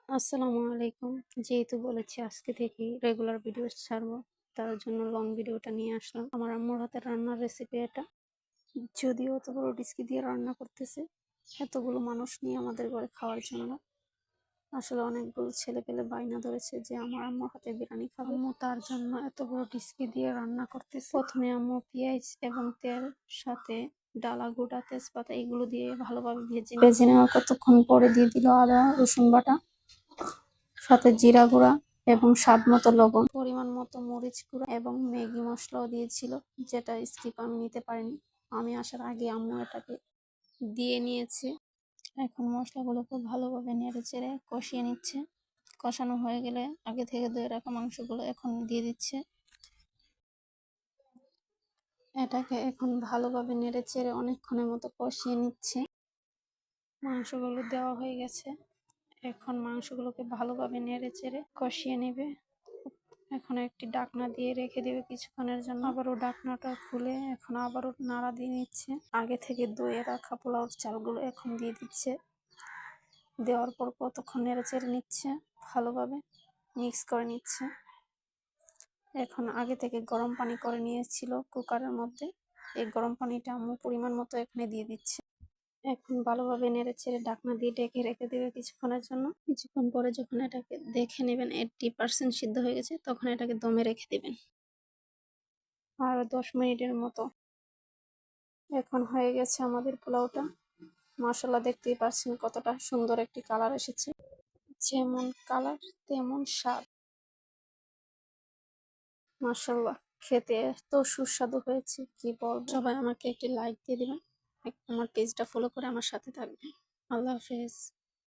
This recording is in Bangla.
আসসালামু আলাইকুম। যেহেতু বলেছি আজকে থেকে রেগুলার ভিডিও ছাড়বো, তার জন্য লং ভিডিওটা নিয়ে আসলাম। আমার আম্মুর হাতের রান্নার রেসিপি এটা। যদিও অত বড় ডিস্কি দিয়ে রান্না করতেছে এতগুলো মানুষ নিয়ে আমাদের ঘরে খাওয়ার জন্য। আসলে অনেকগুলো ছেলে পেলে বায়না ধরেছে যে আমার আম্মুর হাতে বিরিয়ানি খাবো। আম্মু তার জন্য এত বড় ডিস্কি দিয়ে রান্না করতেছে। প্রথমে আম্মু পেঁয়াজ এবং তেল সাথে ডালা, গোটা তেজপাতা এগুলো দিয়ে ভালোভাবে ভেজে নেওয়ার কতক্ষণ পরে দিয়ে দিল আদা রসুন বাটা, সাথে জিরা গুঁড়া এবং স্বাদ মতো লবণ, পরিমাণ মতো মরিচ গুঁড়া এবং ম্যাগি মশলাও দিয়েছিল, যেটা স্কিপ আমি নিতে পারিনি। আমি আসার আগে আম্মু এটাকে দিয়ে নিয়েছে। এখন মশলাগুলোকে ভালোভাবে নেড়ে চেড়ে কষিয়ে নিচ্ছে। কষানো হয়ে গেলে আগে থেকে ধুয়ে রাখা মাংসগুলো এখন দিয়ে দিচ্ছে। এটাকে এখন ভালোভাবে নেড়ে চেড়ে অনেকক্ষণের মতো কষিয়ে নিচ্ছে। মাংসগুলো দেওয়া হয়ে গেছে। এখন মাংসগুলোকে ভালোভাবে নেড়ে চেড়ে কষিয়ে নেবে। এখন একটি ডাকনা দিয়ে রেখে দেবে কিছুক্ষণের জন্য। আবারও ডাকনাটা খুলে এখন আবারও নাড়া দিয়ে নিচ্ছে। আগে থেকে ধুয়ে রাখা পোলাওর চালগুলো এখন দিয়ে দিচ্ছে। দেওয়ার পর কতক্ষণ নেড়ে চেড়ে নিচ্ছে, ভালোভাবে মিক্স করে নিচ্ছে। এখন আগে থেকে গরম পানি করে নিয়েছিল কুকারের মধ্যে, এই গরম পানিটা আম্মু পরিমাণ মতো এখানে দিয়ে দিচ্ছে। এখন ভালোভাবে নেড়ে চেড়ে ঢাকনা দিয়ে ঢেকে রেখে দেবে কিছুক্ষণের জন্য। কিছুক্ষণ পরে যখন এটাকে দেখে নেবেন 80% সিদ্ধ হয়ে গেছে, তখন এটাকে দমে রেখে দেবেন আরো 10 মিনিটের মতো। এখন হয়ে গেছে আমাদের পোলাওটা। মাশাআল্লাহ, দেখতেই পাচ্ছেন কতটা সুন্দর একটি কালার এসেছে। যেমন কালার তেমন স্বাদ। মাশাআল্লাহ, খেতে এত সুস্বাদু হয়েছে কি বলবো। সবাই আমাকে একটি লাইক দিয়ে দিবেন, আমার পেজটা ফলো করে আমার সাথে থাকবেন। আল্লাহ হাফেজ।